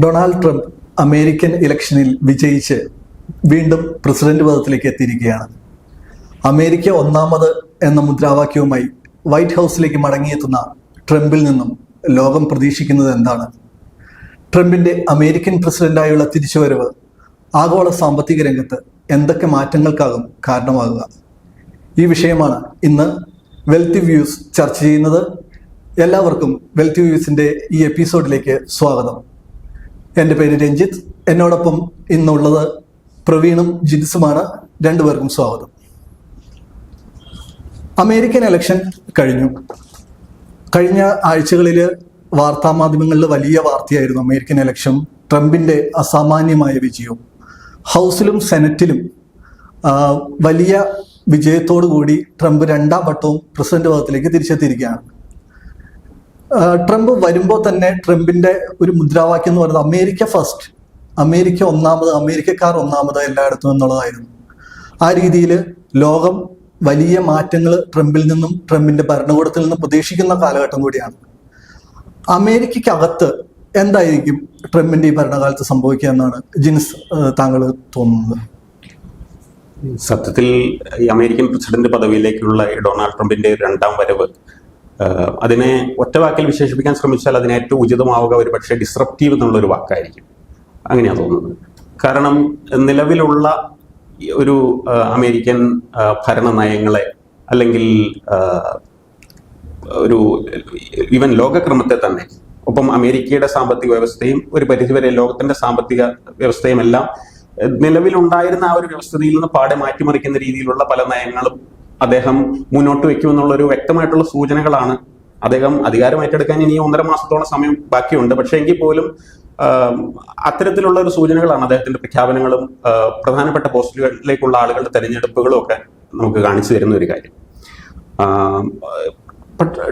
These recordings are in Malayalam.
ഡൊണാൾഡ് ട്രംപ് അമേരിക്കൻ ഇലക്ഷനിൽ വിജയിച്ച് വീണ്ടും പ്രസിഡന്റ് പദത്തിലേക്ക് എത്തിയിരിക്കുകയാണ്. അമേരിക്ക ഒന്നാമത് എന്ന മുദ്രാവാക്യവുമായി വൈറ്റ് ഹൗസിലേക്ക് മടങ്ങിയെത്തുന്ന ട്രംപിൽ നിന്നും ലോകം പ്രതീക്ഷിക്കുന്നത് എന്താണ്? ട്രംപിന്റെ അമേരിക്കൻ പ്രസിഡന്റായുള്ള തിരിച്ചുവരവ് ആഗോള സാമ്പത്തിക രംഗത്ത് എന്തൊക്കെ മാറ്റങ്ങൾക്കാകും കാരണമാകുക? ഈ വിഷയമാണ് ഇന്ന് വെൽത്ത് വ്യൂസ് ചർച്ച ചെയ്യുന്നത്. എല്ലാവർക്കും വെൽത്ത് വ്യൂസിന്റെ ഈ എപ്പിസോഡിലേക്ക് സ്വാഗതം. എൻ്റെ പേര് രഞ്ജിത്ത്. എന്നോടൊപ്പം ഇന്നുള്ളത് പ്രവീണും ജിൻസുമാണ്. രണ്ടുപേർക്കും സ്വാഗതം. അമേരിക്കൻ ഇലക്ഷൻ കഴിഞ്ഞ ആഴ്ചകളിൽ വാർത്താമാധ്യമങ്ങളിൽ വലിയ വാർത്തയായിരുന്നു അമേരിക്കൻ ഇലക്ഷൻ, ട്രംപിന്റെ അസാമാന്യമായ വിജയവും. ഹൗസിലും സെനറ്റിലും വലിയ വിജയത്തോടു കൂടി ട്രംപ് രണ്ടാം വട്ടവും പ്രസിഡന്റ് പദത്തിലേക്ക് തിരിച്ചെത്തിയിരിക്കുകയാണ്. ട്രംപ് വരുമ്പോൾ തന്നെ ട്രംപിന്റെ ഒരു മുദ്രാവാക്യം എന്ന് പറയുന്നത് അമേരിക്ക ഫസ്റ്റ്, അമേരിക്ക ഒന്നാമത്, അമേരിക്കക്കാർ ഒന്നാമത് എല്ലായിടത്തും എന്നുള്ളതായിരുന്നു. ആ രീതിയിൽ ലോകം വലിയ മാറ്റങ്ങൾ ട്രംപിൽ നിന്നും ട്രംപിന്റെ ഭരണകൂടത്തിൽ നിന്നും പ്രതീക്ഷിക്കുന്ന കാലഘട്ടം കൂടിയാണ്. അമേരിക്കക്കകത്ത് എന്തായിരിക്കും ട്രംപിന്റെ ഈ ഭരണകാലത്ത് സംഭവിക്കുക എന്നാണ് ജിൻസ് താങ്കൾ തോന്നുന്നത്? സത്യത്തിൽ ഈ അമേരിക്കൻ പ്രസിഡന്റ് പദവിയിലേക്കുള്ള ഡൊണാൾഡ് ട്രംപിന്റെ രണ്ടാം വരവ്, അതിനെ ഒറ്റവാക്കിൽ വിശേഷിപ്പിക്കാൻ ശ്രമിച്ചാൽ അതിന് ഏറ്റവും ഉചിതമാവുക ഒരു പക്ഷേ ഡിസ്റപ്റ്റീവ് എന്നുള്ളൊരു വാക്കായിരിക്കും. അങ്ങനെയാണ് തോന്നുന്നത്. കാരണം നിലവിലുള്ള ഒരു അമേരിക്കൻ ഭരണ നയങ്ങളെ അല്ലെങ്കിൽ ഒരു ഈവൻ ലോകക്രമത്തെ തന്നെ, ഒപ്പം അമേരിക്കയുടെ സാമ്പത്തിക വ്യവസ്ഥയും ഒരു പരിധിവരെ ലോകത്തിന്റെ സാമ്പത്തിക വ്യവസ്ഥയും എല്ലാം നിലവിലുണ്ടായിരുന്ന ആ ഒരു വ്യവസ്ഥയിൽ നിന്ന് പാടെ മാറ്റിമറിക്കുന്ന രീതിയിലുള്ള പല നയങ്ങളും അദ്ദേഹം മുന്നോട്ട് വെക്കുമെന്നുള്ള ഒരു വ്യക്തമായിട്ടുള്ള സൂചനകളാണ്. അദ്ദേഹം അധികാരം ഏറ്റെടുക്കാൻ ഇനി 1.5 മാസത്തോളം സമയം ബാക്കിയുണ്ട്. പക്ഷേ എങ്കിൽ പോലും അത്തരത്തിലുള്ള ഒരു സൂചനകളാണ് അദ്ദേഹത്തിന്റെ പ്രഖ്യാപനങ്ങളും പ്രധാനപ്പെട്ട പോസ്റ്റുകളിലേക്കുള്ള ആളുകളുടെ തെരഞ്ഞെടുപ്പുകളും ഒക്കെ നമുക്ക് കാണിച്ചു തരുന്ന ഒരു കാര്യം.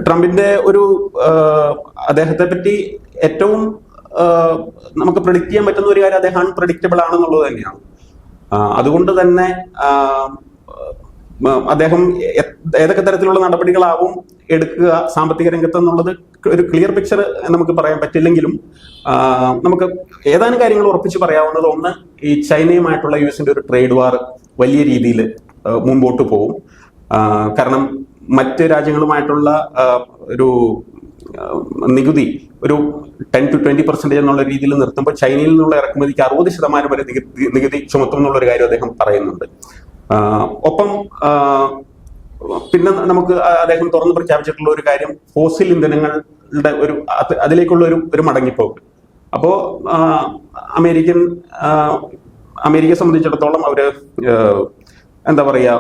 ട്രംപിന്റെ ഒരു അദ്ദേഹത്തെ പറ്റി ഏറ്റവും നമുക്ക് പ്രെഡിക്റ്റ് ചെയ്യാൻ പറ്റുന്ന ഒരു കാര്യം അദ്ദേഹം അൺപ്രഡിക്റ്റബിൾ ആണെന്നുള്ളത് തന്നെയാണ്. അതുകൊണ്ട് തന്നെ അദ്ദേഹം ഏതൊക്കെ തരത്തിലുള്ള നടപടികളാവും എടുക്കുക സാമ്പത്തിക രംഗത്ത് എന്നുള്ളത് ഒരു ക്ലിയർ പിക്ചർ നമുക്ക് പറയാൻ പറ്റില്ലെങ്കിലും നമുക്ക് ഏതാനും കാര്യങ്ങൾ ഉറപ്പിച്ച് പറയാവുന്നത്, ഒന്ന്, ഈ ചൈനയുമായിട്ടുള്ള യുഎസിന്റെ ഒരു ട്രേഡ് വാർ വലിയ രീതിയിൽ മുമ്പോട്ട് പോകും. കാരണം മറ്റ് രാജ്യങ്ങളുമായിട്ടുള്ള ഒരു നികുതി ഒരു 10 to 20% എന്നുള്ള രീതിയിൽ നിർത്തുമ്പോൾ ചൈനയിൽ നിന്നുള്ള ഇറക്കുമതിക്ക് 60% വരെ നികുതി ചുമത്തും എന്നുള്ളൊരു കാര്യം അദ്ദേഹം പറയുന്നുണ്ട്. ഒപ്പം പിന്നെ നമുക്ക് അദ്ദേഹം തുറന്നു പ്രഖ്യാപിച്ചിട്ടുള്ള ഒരു കാര്യം ഫോസിൽ ഇന്ധനങ്ങളുടെ അതിലേക്കുള്ള ഒരു മടങ്ങിപ്പോക്ക്. അപ്പോ അമേരിക്കയെ സംബന്ധിച്ചിടത്തോളം അവര് എന്താ പറയാ,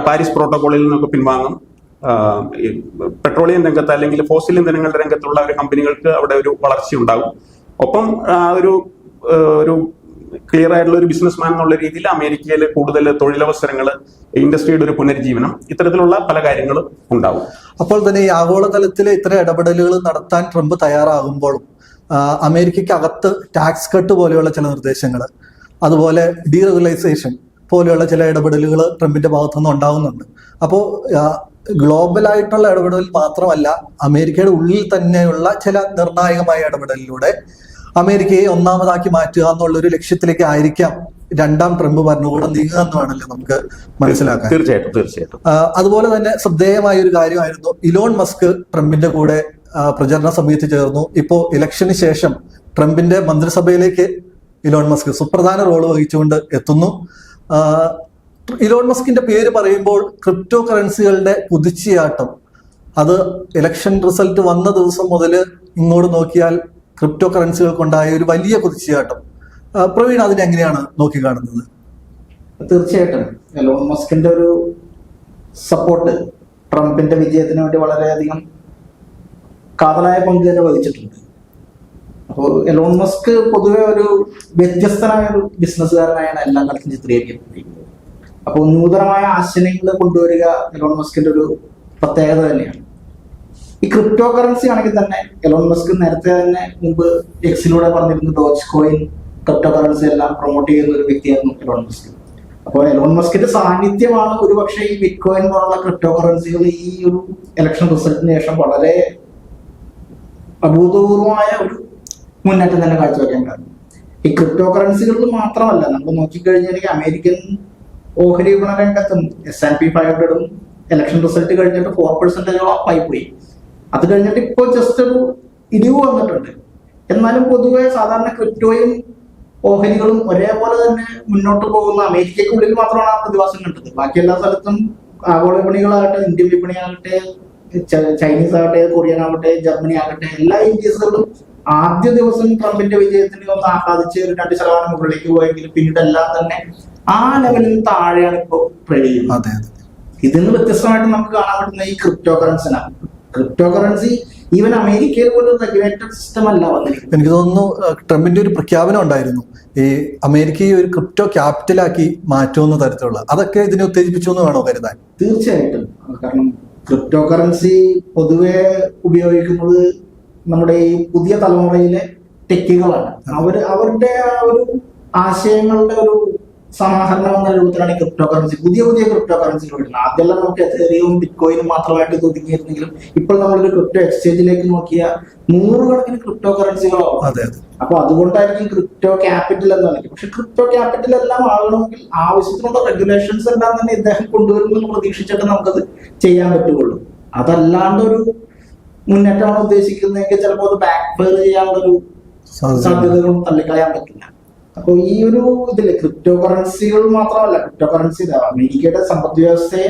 പാരീസ് പ്രോട്ടോകോളിൽ നിന്നൊക്കെ പിൻവാങ്ങും. പെട്രോളിയം രംഗത്ത് അല്ലെങ്കിൽ ഫോസിൽ ഇന്ധനങ്ങളുടെ രംഗത്തുള്ള ഒരു കമ്പനികൾക്ക് അവിടെ ഒരു വളർച്ച ഉണ്ടാകും. ഒപ്പം ഒരു ക്ലിയർ ആയിട്ടുള്ള ഒരു ബിസിനസ്മാൻ എന്നുള്ള രീതിയിൽ അമേരിക്കയിൽ കൂടുതൽ തൊഴിലവസരങ്ങൾ, ഇൻഡസ്ട്രിയുടെ ഒരു പുനരുജ്ജീവനം, ഇത്തരത്തിലുള്ള പല കാര്യങ്ങളും ഉണ്ടാവും. അപ്പോൾ തന്നെ ഈ ആഗോളതലത്തിലെ ഇത്തരം ഇടപെടലുകൾ നടത്താൻ ട്രംപ് തയ്യാറാകുമ്പോഴും അമേരിക്കയ്ക്ക് അകത്ത് ടാക്സ് കട്ട് പോലെയുള്ള ചില നിർദ്ദേശങ്ങൾ, അതുപോലെ ഡീറെഗുലൈസേഷൻ പോലെയുള്ള ചില ഇടപെടലുകൾ ട്രംപിന്റെ ഭാഗത്തുനിന്ന് ഉണ്ടാകുന്നുണ്ട്. അപ്പോൾ ഗ്ലോബലായിട്ടുള്ള ഇടപെടൽ മാത്രമല്ല, അമേരിക്കയുടെ ഉള്ളിൽ തന്നെയുള്ള ചില നിർണായകമായ ഇടപെടലിലൂടെ അമേരിക്കയെ ഒന്നാമതാക്കി മാറ്റുക എന്നുള്ളൊരു ലക്ഷ്യത്തിലേക്ക് ആയിരിക്കാം രണ്ടാം ട്രംപ് ഭരണകൂടം നീങ്ങുക എന്ന് വേണമല്ലോ നമുക്ക് മനസ്സിലാക്കാൻ. തീർച്ചയായിട്ടും. അതുപോലെ തന്നെ ശ്രദ്ധേയമായ ഒരു കാര്യമായിരുന്നു, ഇലോൺ മസ്ക് ട്രംപിന്റെ കൂടെ പ്രചരണ സമയത്ത് ചേർന്നു. ഇപ്പോ ഇലക്ഷന് ശേഷം ട്രംപിന്റെ മന്ത്രിസഭയിലേക്ക് ഇലോൺ മസ്ക് സുപ്രധാന റോള് വഹിച്ചുകൊണ്ട് എത്തുന്നു. ഇലോൺ മസ്കിന്റെ പേര് പറയുമ്പോൾ ക്രിപ്റ്റോ കറൻസികളുടെ കുതിച്ചുചാട്ടം, അത് ഇലക്ഷൻ റിസൾട്ട് വന്ന ദിവസം മുതൽ ഇങ്ങോട്ട് നോക്കിയാൽ ക്രിപ്റ്റോ കറൻസികൾക്കുണ്ടായ ഒരു വലിയ കുതിച്ചുചാട്ടം. പ്രവീൺ, അതിനെങ്ങനെയാണ് നോക്കിക്കാണുന്നത്? തീർച്ചയായിട്ടും എലോൺ മസ്കിന്റെ ഒരു സപ്പോർട്ട് ട്രംപിന്റെ വിജയത്തിന് വേണ്ടി വളരെയധികം കാതലായ പങ്ക് തന്നെ വഹിച്ചിട്ടുണ്ട്. അപ്പോൾ എലോൺ മസ്ക് പൊതുവെ ഒരു വ്യത്യസ്തനായ ഒരു ബിസിനസ്സുകാരനായാണ് എല്ലാ കാലത്തും ചിത്രീകരിക്കപ്പെട്ടിരിക്കുന്നത്. അപ്പോൾ നൂതനമായ ആശയങ്ങൾ കൊണ്ടുവരിക എലോൺ മസ്കിന്റെ ഒരു പ്രത്യേകത തന്നെയാണ്. ഈ ക്രിപ്റ്റോ കറൻസി ആണെങ്കിൽ തന്നെ എലോൺ മസ്ക് നേരത്തെ തന്നെ മുമ്പ് എക്സിലൂടെ പറഞ്ഞിരുന്നു, ഡോജ് കോയിൻ, ക്രിപ്റ്റോ കറൻസി എല്ലാം പ്രൊമോട്ട് ചെയ്യുന്ന ഒരു വ്യക്തിയായിരുന്നു എലോൺ മസ്ക്. അപ്പോൾ എലോൺ മസ്കിന്റെ സാന്നിധ്യമാണ് ഒരുപക്ഷെ ഈ ബിറ്റ്കോയിൻ പോലുള്ള ക്രിപ്റ്റോ കറൻസികൾ ഈ ഒരു ഇലക്ഷൻ റിസൾട്ടിന് ശേഷം വളരെ അഭൂതപൂർവമായ ഒരു മുന്നേറ്റം തന്നെ കാഴ്ചവെക്കാൻ കാരണം. ഈ ക്രിപ്റ്റോ കറൻസികളിൽ മാത്രമല്ല, നമ്മൾ നോക്കിക്കഴിഞ്ഞാൽ അമേരിക്കൻ ഓഹരി വിപണന രംഗത്തും S&P 500 ഇലക്ഷൻ റിസൾട്ട് കഴിഞ്ഞിട്ട് 4% അപ്പായി പോയി. അത് കഴിഞ്ഞിട്ട് ഇപ്പോൾ ജസ്റ്റ് ഒരു ഇടിവ് വന്നിട്ടുണ്ട്. എന്നാലും പൊതുവെ സാധാരണ ക്രിപ്റ്റോയും ഓഹരികളും ഒരേപോലെ തന്നെ മുന്നോട്ട് പോകുന്ന അമേരിക്കയ്ക്കുള്ളിൽ മാത്രമാണ് ആ പ്രതിഭാസം കണ്ടത്. ബാക്കി എല്ലാ സ്ഥലത്തും ആഗോള വിപണികളാകട്ടെ, ഇന്ത്യൻ വിപണിയാകട്ടെ, ചൈനീസ് ആകട്ടെ, കൊറിയൻ ആകട്ടെ, ജർമ്മനി ആകട്ടെ, എല്ലാ ഇൻഡീസുകളും ആദ്യ ദിവസം ട്രംപിന്റെ വിജയത്തിന് ഒന്ന് ആഹ്ലാദിച്ച് ഒരു 2% മുകളിലേക്ക് പോയെങ്കിലും പിന്നീട് എല്ലാം തന്നെ ആ ലെവലിൽ താഴെയാണ് ഇപ്പോൾ ട്രേഡ് ചെയ്യുന്നത്. ഇതിന്ന് വ്യത്യസ്തമായിട്ട് നമുക്ക് കാണാൻ പറ്റുന്ന ഈ ക്രിപ്റ്റോ കറൻസിനാണ്. ക്രിപ്റ്റോ കറൻസി ഈവൻ അമേരിക്കയിൽ പോലും റെഗുലേറ്റഡ് സിസ്റ്റം അല്ല വന്നിരിക്കുന്നത്. എനിക്ക് തോന്നുന്നു ട്രംപിന്റെ ഒരു പ്രഖ്യാപനം ഉണ്ടായിരുന്നു, ഈ അമേരിക്കയെ ഒരു ക്രിപ്റ്റോ ക്യാപിറ്റലാക്കി മാറ്റുമെന്ന തരത്തിലുള്ള, അതൊക്കെ ഇതിനെ ഉത്തേജിപ്പിച്ചു എന്ന് വേണോ കരുതാൻ? തീർച്ചയായിട്ടും. കാരണം ക്രിപ്റ്റോ കറൻസി പൊതുവെ ഉപയോഗിക്കുന്നത് നമ്മുടെ ഈ പുതിയ തലമുറയിലെ ടെക്കുകളാണ്. അവരുടെ ആ ഒരു ആശയങ്ങളുടെ ഒരു സമാഹരണം എന്ന രൂപത്തിലാണ് ക്രിപ്റ്റോ കറൻസി, പുതിയ ക്രിപ്റ്റോ കറൻസികൾ വരുന്നത്. ആദ്യമെല്ലാം നമുക്ക് എഥേറിയവും ബിറ്റ്കോയിനും മാത്രമായിട്ട് ഒതുങ്ങിയിരുന്നെങ്കിലും ഇപ്പോൾ നമ്മളൊരു ക്രിപ്റ്റോ എക്സ്ചേഞ്ചിലേക്ക് നോക്കിയാൽ 100 കണക്കിന് ക്രിപ്റ്റോ കറൻസികളാണ്. അപ്പൊ അതുകൊണ്ടായിരിക്കും ക്രിപ്റ്റോ ക്യാപിറ്റൽ എന്ന് പറയുന്നത്. പക്ഷെ ക്രിപ്റ്റോ ക്യാപിറ്റൽ എല്ലാം ആകണമെങ്കിൽ ആവശ്യത്തിനുള്ള റെഗുലേഷൻസ് എല്ലാം തന്നെ ഇദ്ദേഹം കൊണ്ടുവരുമെന്ന് പ്രതീക്ഷിച്ചിട്ട് നമുക്കത് ചെയ്യാൻ പറ്റുള്ളൂ. അതല്ലാണ്ട് ഒരു മുന്നേറ്റമാണ് ഉദ്ദേശിക്കുന്നതെങ്കിൽ ചിലപ്പോൾ അത് ബാക്ക് ഫയർ ചെയ്യാനുള്ളൊരു സാധ്യതകളും തള്ളിക്കളയാൻ പറ്റില്ല. അപ്പൊ ഈ ഒരു ഇതില് ക്രിപ്റ്റോ കറൻസികൾ മാത്രമല്ല, ക്രിപ്റ്റോ കറൻസി അമേരിക്കയുടെ സമ്പദ് വ്യവസ്ഥയെ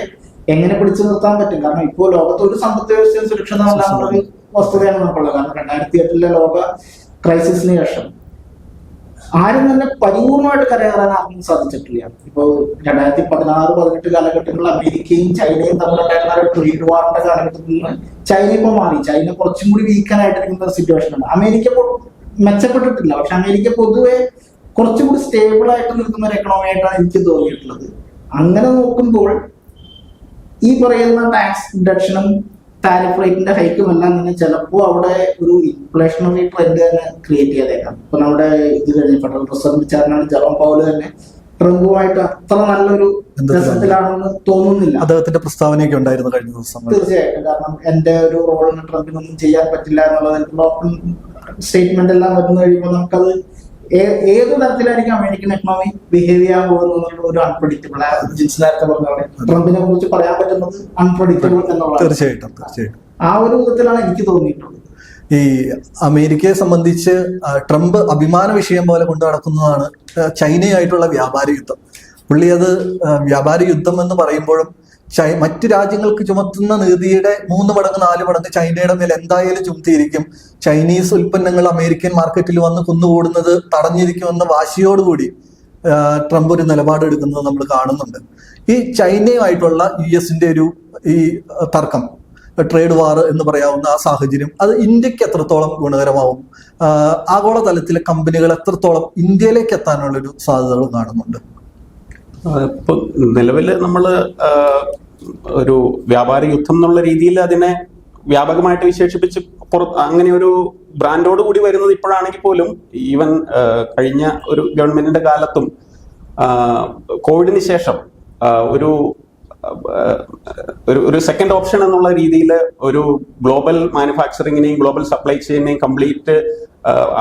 എങ്ങനെ പിടിച്ചു നിർത്താൻ പറ്റും? കാരണം ഇപ്പോൾ ലോകത്ത് ഒരു സമ്പദ് വ്യവസ്ഥയും സുരക്ഷിതമല്ലാത്ത ഒരു വസ്തുതയാണ് നമുക്കുള്ളത്. കാരണം 2008 ലോക ക്രൈസിസിന് ശേഷം ആരും തന്നെ പരിപൂർണമായിട്ട് കരകയറാൻ ആർക്കും സാധിച്ചിട്ടില്ല. ഇപ്പോൾ 2016-18 കാലഘട്ടങ്ങളിൽ അമേരിക്കയും ചൈനയും തമ്മിലുണ്ടായിരുന്ന ഒരു ട്രേഡ് വാറിന്റെ കാലഘട്ടത്തിൽ നിന്ന് ചൈന ഇപ്പോൾ മാറി. ചൈന കുറച്ചും കൂടി വീക്കാനായിട്ടിരിക്കുന്ന സിറ്റുവേഷനാണ്. അമേരിക്ക മെച്ചപ്പെട്ടിട്ടില്ല, പക്ഷെ അമേരിക്ക പൊതുവെ കുറച്ചും കൂടി സ്റ്റേബിൾ ആയിട്ട് നിൽക്കുന്ന ഒരു എക്കണോമി ആയിട്ടാണ് എനിക്ക് തോന്നിയിട്ടുള്ളത്. അങ്ങനെ നോക്കുമ്പോൾ ഈ പറയുന്ന ടാക്സ് ഡിഡക്ഷനും താരിഫ് റേറ്റിന്റെ ഹൈക്കും എല്ലാം തന്നെ ചിലപ്പോൾ അവിടെ ഒരു ഇൻഫ്ലേഷണറി ട്രെൻഡ് തന്നെ ക്രിയേറ്റ് ചെയ്തേക്കാം. ഇപ്പൊ നമ്മുടെ ഇത് കഴിഞ്ഞ ഫെഡറൽ റിസർവ് ചെയർമാൻ ജെറോം പൗൽ തന്നെ ട്രംപുമായിട്ട് അത്ര നല്ലൊരു രസത്തിലാണെന്ന് തോന്നുന്നില്ല. അദ്ദേഹത്തിന്റെ പ്രസ്താവനയൊക്കെ ഉണ്ടായിരുന്നു കഴിഞ്ഞ ദിവസം. തീർച്ചയായിട്ടും. കാരണം എന്റെ ഒരു റോളിന് ട്രംപിനൊന്നും ചെയ്യാൻ പറ്റില്ല എന്നുള്ളത് ഓപ്പൺ സ്റ്റേറ്റ്മെന്റ് എല്ലാം വരുന്ന കഴിയുമ്പോൾ നമുക്കത് ഏത് തരത്തിലായിരിക്കും അമേരിക്കൻ എക്കണോമി ബിഹേവ് ചെയ്യാൻ പോകുന്നത് ഒരു അൺപ്രഡിക്റ്റബിൾ. ജിൻസ് നേരത്തെ പറഞ്ഞ പോലെ ട്രംപിനെ കുറിച്ച് പറയാൻ പറ്റുന്നത് അൺപ്രഡിക്റ്റബിൾ എന്നുള്ളതാണ്. തീർച്ചയായിട്ടും. ആ ഒരു വിധത്തിലാണ് എനിക്ക് തോന്നിയിട്ടുള്ളത്. ഈ അമേരിക്കയെ സംബന്ധിച്ച് ട്രംപ് അഭിമാന വിഷയം പോലെ കൊണ്ടു നടക്കുന്നതാണ് ചൈനയായിട്ടുള്ള വ്യാപാര യുദ്ധം. പുള്ളി അത് വ്യാപാര യുദ്ധം എന്ന് പറയുമ്പോഴും മറ്റു രാജ്യങ്ങൾക്ക് ചുമത്തുന്ന നികുതിയുടെ 3 മടങ്ങ് 4 മടങ്ങ് ചൈനയുടെ മേൽ എന്തായാലും ചുമത്തിയിരിക്കും. ചൈനീസ് ഉൽപ്പന്നങ്ങൾ അമേരിക്കൻ മാർക്കറ്റിൽ വന്ന് കുന്നുകൂടുന്നത് തടഞ്ഞിരിക്കുമെന്ന വാശിയോടുകൂടി ട്രംപ് ഒരു നിലപാടെടുക്കുന്നത് നമ്മൾ കാണുന്നുണ്ട്. ഈ ചൈനയുമായിട്ടുള്ള US-ന്റെ ഒരു ഈ തർക്കം, ട്രേഡ് വാർ എന്ന് പറയാവുന്ന ആ സാഹചര്യം, അത് ഇന്ത്യക്ക് എത്രത്തോളം ഗുണകരമാവും? ആഗോളതലത്തിലെ കമ്പനികൾ എത്രത്തോളം ഇന്ത്യയിലേക്ക് എത്താനുള്ളൊരു സാധ്യതകൾ കാണുന്നുണ്ട്? ഇപ്പൊ നിലവില് നമ്മള് ഒരു വ്യാപാര യുദ്ധം എന്നുള്ള രീതിയിൽ അതിനെ വ്യാപകമായിട്ട് വിശേഷിപ്പിച്ച് അങ്ങനെ ഒരു ബ്രാൻഡോട് കൂടി വരുന്നത് ഇപ്പോഴാണെങ്കിൽ പോലും, ഈവൻ കഴിഞ്ഞ ഒരു ഗവൺമെന്റിന്റെ കാലത്തും കോവിഡിന് ശേഷം ഒരു സെക്കൻഡ് ഓപ്ഷൻ എന്നുള്ള രീതിയിൽ ഒരു ഗ്ലോബൽ മാനുഫാക്ചറിങ്ങിനെയും ഗ്ലോബൽ സപ്ലൈ ചെയിനെയും കംപ്ലീറ്റ്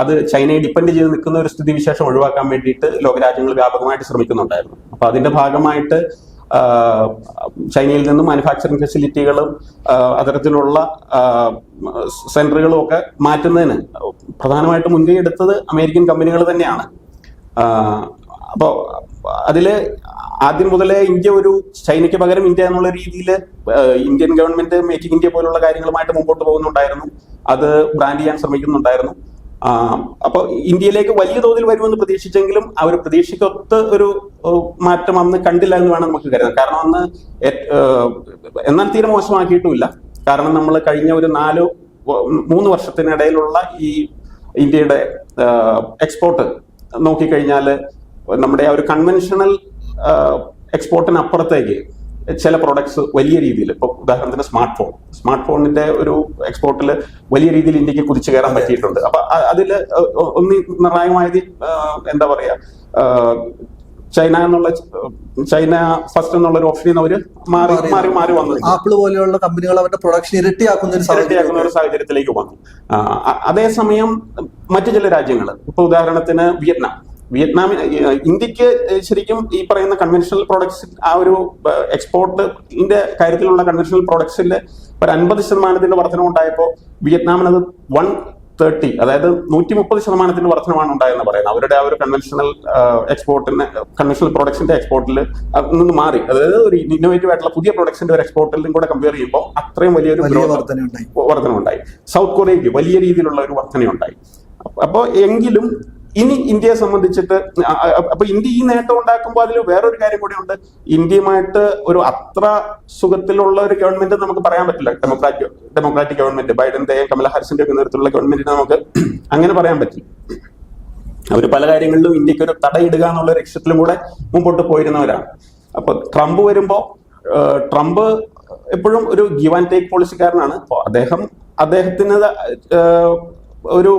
അത് ചൈനയെ ഡിപ്പെൻഡ് ചെയ്ത് നിൽക്കുന്ന ഒരു സ്ഥിതിവിശേഷം ഒഴിവാക്കാൻ വേണ്ടിയിട്ട് ലോകരാജ്യങ്ങൾ വ്യാപകമായിട്ട് ശ്രമിക്കുന്നുണ്ടായിരുന്നു. അപ്പൊ അതിന്റെ ഭാഗമായിട്ട് ചൈനയിൽ നിന്നും മാനുഫാക്ചറിങ് ഫെസിലിറ്റികളും അത്തരത്തിലുള്ള സെന്ററുകളും ഒക്കെ മാറ്റുന്നതിന് പ്രധാനമായിട്ട് മുൻകൈ എടുത്തത് അമേരിക്കൻ കമ്പനികൾ തന്നെയാണ്. അപ്പോൾ അതില് ആദ്യം മുതലേ ഇന്ത്യ ഒരു ചൈനയ്ക്ക് പകരം ഇന്ത്യ എന്നുള്ള രീതിയിൽ ഇന്ത്യൻ ഗവൺമെന്റ് മേക്കിംഗ് ഇന്ത്യ പോലുള്ള കാര്യങ്ങളുമായിട്ട് മുമ്പോട്ട് പോകുന്നുണ്ടായിരുന്നു. അത് ബ്രാൻഡ് ചെയ്യാൻ ശ്രമിക്കുന്നുണ്ടായിരുന്നു. അപ്പോൾ ഇന്ത്യയിലേക്ക് വലിയ തോതിൽ വരുമെന്ന് പ്രതീക്ഷിച്ചെങ്കിലും ആ ഒരു പ്രതീക്ഷയ്ക്കൊത്ത് ഒരു മാറ്റം അന്ന് കണ്ടില്ല എന്ന് വേണം നമുക്ക് കരുതാൻ. കാരണം അന്ന് എന്നാൽ തീരെ മോശമാക്കിയിട്ടുമില്ല. കാരണം നമ്മൾ കഴിഞ്ഞ ഒരു 3 വർഷത്തിനിടയിലുള്ള ഈ ഇന്ത്യയുടെ എക്സ്പോർട്ട് നോക്കിക്കഴിഞ്ഞാൽ നമ്മുടെ ആ ഒരു കൺവെൻഷണൽ എക്സ്പോർട്ടിന് അപ്പുറത്തേക്ക് ചില പ്രോഡക്ട്സ് വലിയ രീതിയിൽ, ഇപ്പൊ ഉദാഹരണത്തിന് സ്മാർട്ട് ഫോണിന്റെ ഒരു എക്സ്പോർട്ടിൽ വലിയ രീതിയിൽ ഇന്ത്യക്ക് കുതിച്ചു കയറാൻ പറ്റിയിട്ടുണ്ട്. അപ്പൊ അതിൽ നിർണായകമായത് എന്താ പറയാ, ചൈന ഫസ്റ്റ് എന്നുള്ള ഒരു ഓപ്ഷനിൽ നിന്ന് അവര് മാറി വന്നു. ആപ്പിൾ പോലെയുള്ള കമ്പനികൾ അവരുടെ പ്രൊഡക്ഷൻ ഇരട്ടിയാക്കുന്ന ഒരു സാഹചര്യത്തിലേക്ക് വന്നു. അതേസമയം മറ്റു ചില രാജ്യങ്ങൾ, ഇപ്പൊ ഉദാഹരണത്തിന് വിയറ്റ്നാമിന് ഇന്ത്യക്ക് ശരിക്കും ഈ പറയുന്ന കൺവെൻഷണൽ പ്രോഡക്ട്സ്, ആ ഒരു എക്സ്പോർട്ടിന്റെ കാര്യത്തിലുള്ള കൺവെൻഷണൽ പ്രോഡക്ട്സിന്റെ ഒരു 50% വർധനം ഉണ്ടായപ്പോൾ വിയറ്റ്നാമിനത് 130, അതായത് 130% വർധനമാണ് ഉണ്ടായെന്ന് പറയുന്നത്. അവരുടെ ആ ഒരു കൺവെൻഷണൽ കൺവെൻഷണൽ പ്രോഡക്ട്സിന്റെ എക്സ്പോർട്ടിൽ നിന്ന് മാറി, അതായത് ഒരു ഇന്നോവേറ്റീവ് ആയിട്ടുള്ള പുതിയ പ്രോഡക്ട്സിന്റെ ഒരു എക്സ്പോർട്ടിലും കൂടെ കമ്പയർ ചെയ്യുമ്പോൾ അത്രയും വലിയൊരു വർധനമുണ്ടായി. സൗത്ത് കൊറിയയ്ക്ക് വലിയ രീതിയിലുള്ള ഒരു വർധനയുണ്ടായി. അപ്പോൾ എങ്കിലും ഇനി ഇന്ത്യയെ സംബന്ധിച്ചിട്ട് അപ്പൊ ഇന്ത്യ ഈ നേട്ടം ഉണ്ടാക്കുമ്പോൾ അതിൽ വേറൊരു കാര്യം കൂടി ഉണ്ട്. ഇന്ത്യയുമായിട്ട് ഒരു അത്ര സുഖത്തിലുള്ള ഒരു ഗവൺമെന്റ് നമുക്ക് പറയാൻ പറ്റില്ല. ഡെമോക്രാറ്റിക് ഗവൺമെന്റ്, ബൈഡന്റെയും കമല ഹാരിസിന്റെ ഒക്കെ നേതൃത്വത്തിലുള്ള ഗവൺമെന്റിനെ നമുക്ക് അങ്ങനെ പറയാൻ പറ്റില്ല. അവർ പല കാര്യങ്ങളിലും ഇന്ത്യക്ക് ഒരു തടയിടുക എന്നുള്ള ലക്ഷ്യത്തിലും കൂടെ മുമ്പോട്ട് പോയിരുന്നവരാണ്. അപ്പൊ ട്രംപ് വരുമ്പോ ട്രംപ് എപ്പോഴും ഒരു ഗിവ് ആൻഡ് ടേക്ക് പോളിസിക്കാരനാണ്. അപ്പോൾ അദ്ദേഹത്തിന് ഒരു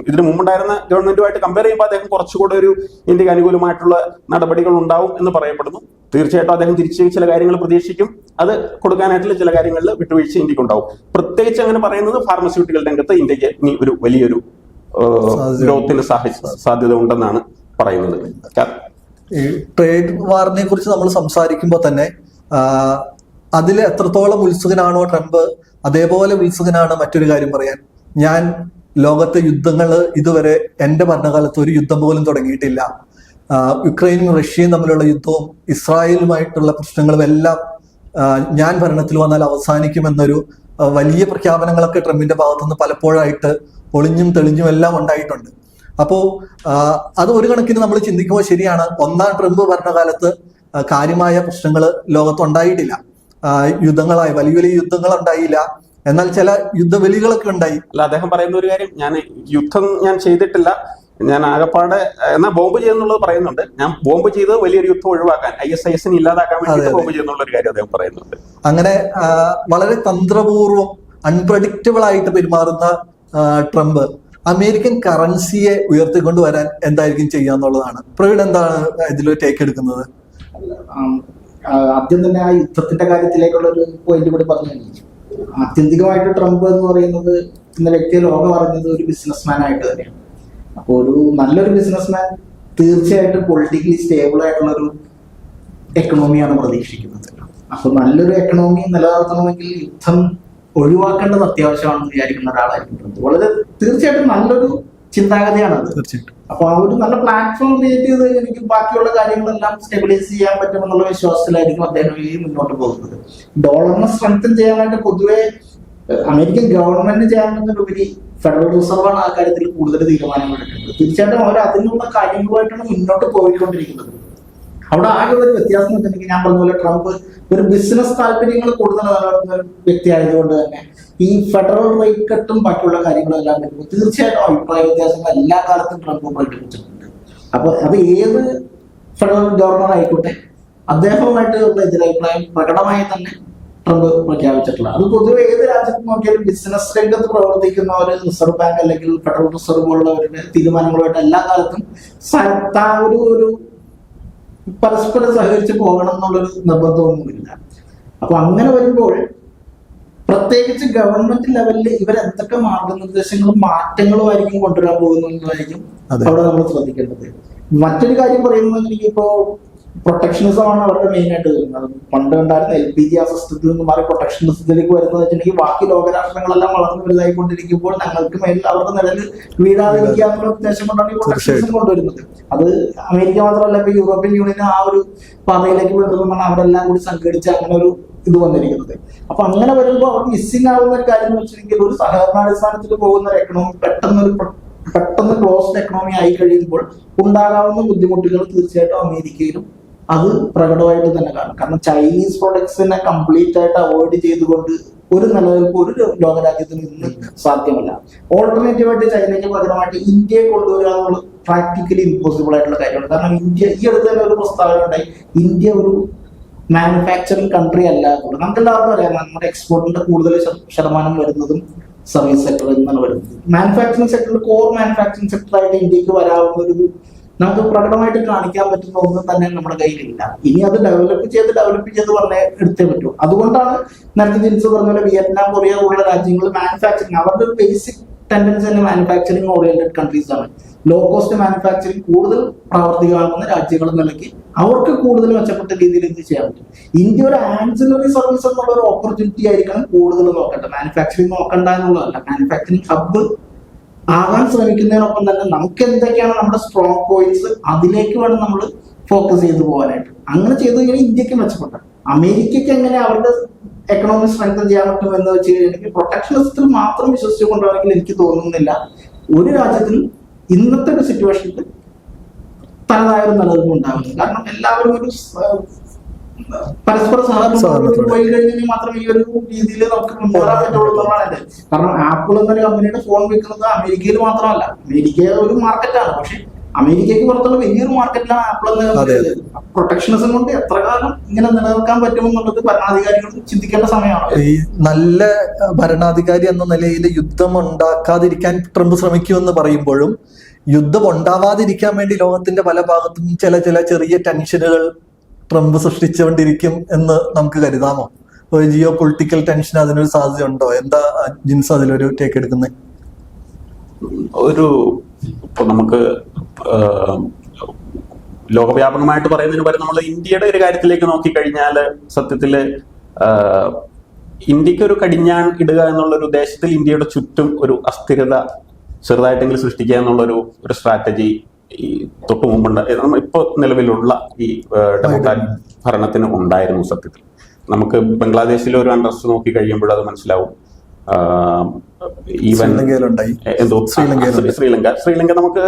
ഇതിനു മുമ്പുണ്ടായിരുന്ന ഗവൺമെന്റുമായിട്ട് കമ്പയർ ചെയ്യുമ്പോൾ അദ്ദേഹം കുറച്ചുകൂടെ ഒരു ഇന്ത്യക്ക് അനുകൂലമായിട്ടുള്ള നടപടികൾ ഉണ്ടാവും എന്ന് പറയപ്പെടുന്നു. തീർച്ചയായിട്ടും അദ്ദേഹം തിരിച്ച് ചില കാര്യങ്ങൾ പ്രതീക്ഷിക്കും. അത് കൊടുക്കാനായിട്ടുള്ള ചില കാര്യങ്ങളിൽ വിട്ടുവീഴ്ച ഇന്ത്യക്ക് ഉണ്ടാവും. പ്രത്യേകിച്ച് അങ്ങനെ പറയുന്നത് ഫാർമസ്യൂട്ടിക്കൽ രംഗത്ത് ഇന്ത്യക്ക് ഇനി ഒരു വലിയൊരു ഗ്രോത്തിന് സാധ്യത ഉണ്ടെന്നാണ് പറയുന്നത്. ഈ ട്രേഡ് വാറിനെ കുറിച്ച് നമ്മൾ സംസാരിക്കുമ്പോൾ തന്നെ അതിൽ എത്രത്തോളം ഉത്സുകനാണോ ട്രംപ്, അതേപോലെ ഉത്സുകനാണ് മറ്റൊരു കാര്യം പറയാൻ. ഞാൻ ലോകത്തെ യുദ്ധങ്ങൾ ഇതുവരെ എൻ്റെ ഭരണകാലത്ത് ഒരു യുദ്ധം പോലും തുടങ്ങിയിട്ടില്ല. യുക്രൈനും റഷ്യയും തമ്മിലുള്ള യുദ്ധവും ഇസ്രായേലുമായിട്ടുള്ള പ്രശ്നങ്ങളും എല്ലാം ഞാൻ ഭരണത്തിൽ വന്നാൽ അവസാനിക്കുമെന്നൊരു വലിയ പ്രഖ്യാപനങ്ങളൊക്കെ ട്രംപിന്റെ ഭാഗത്തുനിന്ന് പലപ്പോഴായിട്ട് ഒളിഞ്ഞും തെളിഞ്ഞും എല്ലാം ഉണ്ടായിട്ടുണ്ട്. അപ്പോൾ അത് ഒരു കണക്കിന് നമ്മൾ ചിന്തിക്കുമ്പോൾ ശരിയാണ്. ഒന്നാം ട്രംപ് ഭരണകാലത്ത് കാര്യമായ പ്രശ്നങ്ങൾ ലോകത്തുണ്ടായിട്ടില്ല. യുദ്ധങ്ങളായി വലിയ വലിയ യുദ്ധങ്ങൾ ഉണ്ടായില്ല. എന്നാൽ ചില യുദ്ധബലികളൊക്കെ ഉണ്ടായി. അല്ല, അദ്ദേഹം പറയുന്ന ഒരു കാര്യം, യുദ്ധം ഞാൻ ചെയ്തിട്ടില്ല, ഞാൻ ആകപ്പാടെ എന്നാൽ ബോംബ് ചെയ്യുന്നുള്ളത് പറയുന്നുണ്ട്. ഞാൻ ബോംബ് ചെയ്ത് വലിയൊരു യുദ്ധം ഒഴിവാക്കാൻ, ISIS ഇല്ലാതാക്കാൻ വേണ്ടി ബോംബ് ചെയ്യുന്നുള്ള ഒരു കാര്യം അദ്ദേഹം പറയുന്നുണ്ട്. അങ്ങനെ വളരെ തന്ത്രപൂർവ്വം അൺപ്രഡിക്റ്റബിൾ ആയിട്ട് പെരുമാറുന്ന ട്രംപ് അമേരിക്കൻ കറൻസിയെ ഉയർത്തിക്കൊണ്ടുവരാൻ എന്തായിരിക്കും ചെയ്യാന്നുള്ളതാണ്. പ്രവീൺ എന്താണ് ഇതിൽ ടേക്ക് എടുക്കുന്നത്? ആദ്യം തന്നെ ആ യുദ്ധത്തിന്റെ കാര്യത്തിലേക്കുള്ള ഒരു പോയിന്റ് കൂടി പറഞ്ഞു. ആത്യന്തികമായിട്ട് ട്രംപ് എന്ന് പറയുന്നത് എന്ന വ്യക്തിയെ ലോകം അറിഞ്ഞത് ഒരു ബിസിനസ്മാൻ ആയിട്ട് തന്നെയാണ്. അപ്പോൾ ഒരു നല്ലൊരു ബിസിനസ്മാൻ തീർച്ചയായിട്ടും പൊളിറ്റിക്കലി സ്റ്റേബിൾ ആയിട്ടുള്ള ഒരു എക്കണോമിയാണ് പ്രതീക്ഷിക്കുന്നത്. അപ്പൊ നല്ലൊരു എക്കണോമി നിലനിർത്തണമെങ്കിൽ യുദ്ധം ഒഴിവാക്കേണ്ടത് അത്യാവശ്യമാണെന്ന് വിചാരിക്കുന്ന ഒരാളായിരിക്കും ട്രംപ്. വളരെ തീർച്ചയായിട്ടും നല്ലൊരു ചിന്താഗതിയാണത്. തീർച്ചയായിട്ടും. അപ്പൊ ആ ഒരു നല്ല പ്ലാറ്റ്ഫോം ക്രിയേറ്റ് ചെയ്ത് എനിക്ക് ബാക്കിയുള്ള കാര്യങ്ങളെല്ലാം സ്റ്റെബിലൈസ് ചെയ്യാൻ പറ്റുമെന്നുള്ള വിശ്വാസത്തിലായിരിക്കും അദ്ദേഹം ഈ മുന്നോട്ട് പോകുന്നത്. ഡോളറിനെ സ്ട്രെങ്തൻ ചെയ്യാനായിട്ട് പൊതുവെ അമേരിക്കൻ ഗവൺമെന്റ് ചെയ്യാനുള്ളതിലുപരി ഫെഡറൽ റിസർവാണ് ആ കാര്യത്തിൽ കൂടുതൽ തീരുമാനങ്ങൾ എടുക്കുന്നത്. തീർച്ചയായിട്ടും അവർ അതിനുള്ള കാര്യങ്ങളുമായിട്ടാണ് മുന്നോട്ട് പോയിക്കൊണ്ടിരിക്കുന്നത്. അവിടെ ആകെ ഒരു വ്യത്യാസം വെച്ചിട്ടുണ്ടെങ്കിൽ, ഞാൻ പറഞ്ഞ പോലെ ട്രംപ് ഒരു ബിസിനസ് താല്പര്യങ്ങൾ കൂടുതൽ നിലനിർത്തുന്ന ഒരു വ്യക്തി ആയതുകൊണ്ട് തന്നെ ഈ ഫെഡറൽ റേറ്റ് കട്ടും ബാക്കിയുള്ള കാര്യങ്ങളും എല്ലാം വരുമ്പോൾ തീർച്ചയായിട്ടും അഭിപ്രായ വ്യത്യാസങ്ങൾ എല്ലാ കാലത്തും ട്രംപ് പ്രകടിപ്പിച്ചിട്ടുണ്ട്. അപ്പൊ അത് ഏത് ഫെഡറൽ ഗവർണർ ആയിക്കോട്ടെ, അദ്ദേഹവുമായിട്ട് ഉള്ള എതിരഭിപ്രായം പ്രകടമായി തന്നെ ട്രംപ് പ്രഖ്യാപിച്ചിട്ടുള്ള. അത് പൊതുവെ ഏത് രാജ്യത്ത് നോക്കിയാലും ബിസിനസ് രംഗത്ത് പ്രവർത്തിക്കുന്നവർ റിസർവ് ബാങ്ക് അല്ലെങ്കിൽ ഫെഡറൽ റിസർവ് പോലുള്ളവരുടെ തീരുമാനങ്ങളുമായിട്ട് എല്ലാ കാലത്തും ഒരു പരസ്പരം സഹകരിച്ച് പോകണം എന്നുള്ളൊരു നിർബന്ധമൊന്നുമില്ല. അപ്പൊ അങ്ങനെ വരുമ്പോൾ പ്രത്യേകിച്ച് ഗവൺമെന്റ് ലെവലിൽ ഇവർ എന്തൊക്കെ മാർഗനിർദ്ദേശങ്ങളും മാറ്റങ്ങളും ആയിരിക്കും കൊണ്ടുവരാൻ പോകുന്നതായിരിക്കും അവിടെ നമ്മൾ ശ്രദ്ധിക്കേണ്ടത്. മറ്റൊരു കാര്യം പറയുന്നത്, ഇപ്പോ പ്രൊട്ടക്ഷനിസമാണ് അവരുടെ മെയിൻ ആയിട്ട് വരുന്നത്. പണ്ട് ഉണ്ടായിരുന്ന LPG ആ സിസ്റ്റത്തിൽ നിന്ന് മാറി പ്രൊട്ടക്ഷനിസത്തിലേക്ക് വരുന്നത് വെച്ചിട്ടുണ്ടെങ്കിൽ ബാക്കി ലോകരാഷ്ട്രങ്ങളെല്ലാം വളർന്നു വലുതായിക്കൊണ്ടിരിക്കുമ്പോൾ ഞങ്ങൾക്ക് മേലിൽ അവരുടെ നിലയിൽ വീഴാതിരിക്കുക എന്നുള്ള ഉദ്ദേശം കൊണ്ടാണ് ഈ പ്രൊട്ടക്ഷനിസം കൊണ്ടുവരുന്നത്. അത് അമേരിക്ക മാത്രമല്ല, ഇപ്പൊ യൂറോപ്യൻ യൂണിയൻ ആ ഒരു പാതയിലേക്ക് വരുന്നതുകൊണ്ടാണ് അവരെല്ലാം കൂടി സംഘടിച്ച് അങ്ങനെ ഒരു ഇത് വന്നിരിക്കുന്നത്. അപ്പൊ അങ്ങനെ വരുമ്പോൾ അവർ മിസ്സിംഗ് ആവുന്ന ഒരു കാര്യം എന്ന് വെച്ചിട്ടുണ്ടെങ്കിൽ, ഒരു സഹകരണാടിസ്ഥാനത്തിൽ പോകുന്ന ഒരു എക്കണോമി പെട്ടെന്ന് ക്ലോസ്ഡ് എക്കണോമി ആയി കഴിയുമ്പോൾ ഉണ്ടാകാവുന്ന ബുദ്ധിമുട്ടുകൾ തീർച്ചയായിട്ടും അമേരിക്കയിലും അത് പ്രകടമായിട്ട് തന്നെ കാണും. കാരണം ചൈനീസ് പ്രൊഡക്ട്സിനെ കംപ്ലീറ്റ് ആയിട്ട് അവോയ്ഡ് ചെയ്തുകൊണ്ട് ഒരു നിലനിൽപ്പ് ഒരു ലോകരാജ്യത്തിന് ഇന്ന് സാധ്യമല്ല. ഓൾട്ടർനേറ്റീവ് ആയിട്ട് ചൈനയ്ക്ക് പകരമായിട്ട് ഇന്ത്യയെ കൊണ്ടുവരിക എന്നുള്ളത് പ്രാക്ടിക്കലി ഇമ്പോസിബിൾ ആയിട്ടുള്ള കാര്യമാണ്. കാരണം ഇന്ത്യ ഈ അടുത്ത് തന്നെ ഒരു പ്രസ്താവന ഉണ്ടായി, ഇന്ത്യ ഒരു മാനുഫാക്ചറിങ് കൺട്രി അല്ല എന്നുള്ളത്. നമുക്ക് എല്ലാവർക്കും അറിയാം, നമ്മുടെ എക്സ്പോർട്ടിന്റെ കൂടുതൽ ശതമാനം വരുന്നതും സർവീസ് സെക്ടറിൽ നിന്നാണ് വരുന്നത്. മാനുഫാക്ചറിങ് സെക്ടറിൽ കോർ മാനുഫാക്ചറിങ് സെക്ടർ ആയിട്ട് ഇന്ത്യക്ക് വരാവുന്ന ഒരു നമുക്ക് പ്രകടമായിട്ട് കാണിക്കാൻ പറ്റുന്ന ഒന്നും തന്നെ നമ്മുടെ കയ്യിലില്ല. ഇനി അത് ഡെവലപ്പ് ചെയ്ത് പറഞ്ഞേ എടുത്തേ പറ്റൂ. അതുകൊണ്ടാണ് നേരത്തെ ജിൻസ് പറഞ്ഞ പോലെ വിയറ്റ്നാം, കൊറിയ പോലുള്ള രാജ്യങ്ങൾ മാനുഫാക്ചറിങ്, അവരുടെ ഒരു ബേസിക് ടെൻഡൻസി തന്നെ മാനുഫാക്ചറിങ് ഓറിയന്റഡ് കൺട്രീസ് ആണ്. ലോ കോസ്റ്റ് മാനുഫാക്ചറിങ് കൂടുതൽ പ്രാവർത്തികമാകുന്ന രാജ്യങ്ങൾ നിലയ്ക്ക് അവർക്ക് കൂടുതൽ മെച്ചപ്പെട്ട രീതിയിൽ ഇത് ചെയ്യാൻ പറ്റും. ഇന്ത്യ ഒരു ആൻസിലറി സർവീസ് എന്നുള്ള ഒരു ഓപ്പർച്യൂണിറ്റി ആയിരിക്കണം കൂടുതൽ നോക്കേണ്ടത്. മാനുഫാക്ചറിങ് നോക്കണ്ട എന്നുള്ളതല്ല. മാനുഫാക്ചറിങ് ഹബ്ബ് ആകാൻ ശ്രമിക്കുന്നതിനൊപ്പം തന്നെ നമുക്ക് എന്തൊക്കെയാണ് നമ്മുടെ സ്ട്രോങ് പോയിന്റ്സ് അതിലേക്ക് വേണം നമ്മൾ ഫോക്കസ് ചെയ്ത് പോകാനായിട്ട്. അങ്ങനെ ചെയ്തു കഴിഞ്ഞാൽ ഇന്ത്യക്ക് മെച്ചപ്പെട്ട, അമേരിക്കയ്ക്ക് എങ്ങനെ അവരുടെ എക്കണോമി സ്ട്രെങ്തൻ ചെയ്യാൻ പറ്റും എന്ന് വെച്ച് കഴിഞ്ഞാൽ പ്രൊട്ടക്ഷനിസ്റ്റിൽ മാത്രം വിശ്വസിച്ചു കൊണ്ടുപോകണമെങ്കിൽ എനിക്ക് തോന്നുന്നില്ല ഒരു രാജ്യത്തിനും ഇന്നത്തെ ഒരു സിറ്റുവേഷനിൽ തനതായ ഒരു നിലനിൽപ്പ് ഉണ്ടാകുന്നത്. കാരണം എല്ലാവരും ഒരു പരസ്പര സഹകരണം പോയി കഴിഞ്ഞാൽ മാത്രമേ ഈ ഒരു രീതിയിൽ നമുക്ക് മുന്നേറാൻ പറ്റുള്ളൂ എന്നുള്ളതാണ് എന്റെ. കാരണം ആപ്പിൾ എന്നൊരു കമ്പനിയുടെ ഫോൺ വിൽക്കുന്നത് അമേരിക്കയിൽ മാത്രമല്ല, അമേരിക്ക ഒരു മാർക്കറ്റാണ്, പക്ഷെ അമേരിക്കയ്ക്ക് പുറത്തുള്ള വലിയൊരു മാർക്കറ്റിലാണ് ആപ്പിൾ എന്ന. പ്രൊട്ടക്ഷനിസം കൊണ്ട് എത്ര കാലം ഇങ്ങനെ നിലനിൽക്കാൻ പറ്റുമെന്നുള്ളത് ഭരണാധികാരികൾ ചിന്തിക്കേണ്ട സമയമാണ്. ഈ നല്ല ഭരണാധികാരി എന്ന നിലയിൽ യുദ്ധം ഉണ്ടാക്കാതിരിക്കാൻ ട്രംപ് ശ്രമിക്കുമെന്ന് പറയുമ്പോഴും യുദ്ധം ഉണ്ടാവാതിരിക്കാൻ വേണ്ടി ലോകത്തിന്റെ പല ഭാഗത്തും ചില ചെറിയ ടെൻഷനുകൾ ട്രംപ് സൃഷ്ടിച്ചുകൊണ്ടിരിക്കും എന്ന് നമുക്ക് കരുതാമോ? ഒരു ജിയോ പൊളിറ്റിക്കൽ ടെൻഷൻ അതിനൊരു സാധ്യത ഉണ്ടോ? എന്താ ജിൻസ് അതിലൊരു ടേക്ക് എടുക്കുന്നത്? ഇപ്പൊ നമുക്ക് ലോകവ്യാപകമായിട്ട് പറയുന്നതിന് പകരം നമ്മൾ ഇന്ത്യയുടെ ഒരു കാര്യത്തിലേക്ക് നോക്കിക്കഴിഞ്ഞാൽ സത്യത്തില് ഇന്ത്യക്ക് ഒരു കടിഞ്ഞാൺ ഇടുക എന്നുള്ളൊരു ഉദ്ദേശത്തിൽ ഇന്ത്യയുടെ ചുറ്റും ഒരു അസ്ഥിരത ചെറുതായിട്ടെങ്കിലും സൃഷ്ടിക്കുക എന്നുള്ളൊരു സ്ട്രാറ്റജി ഈ തൊട്ടു മുമ്പുണ്ട് ഇപ്പൊ നിലവിലുള്ള ഈ ഡെമോക്രാറ്റിക് ഭരണത്തിന് ഉണ്ടായിരുന്നു. സത്യത്തിൽ നമുക്ക് ബംഗ്ലാദേശിലെ ഒരു അൺറസ്റ്റ് നോക്കി കഴിയുമ്പോൾ അത് മനസ്സിലാവും. ഈവൻ ശ്രീലങ്ക നമുക്ക്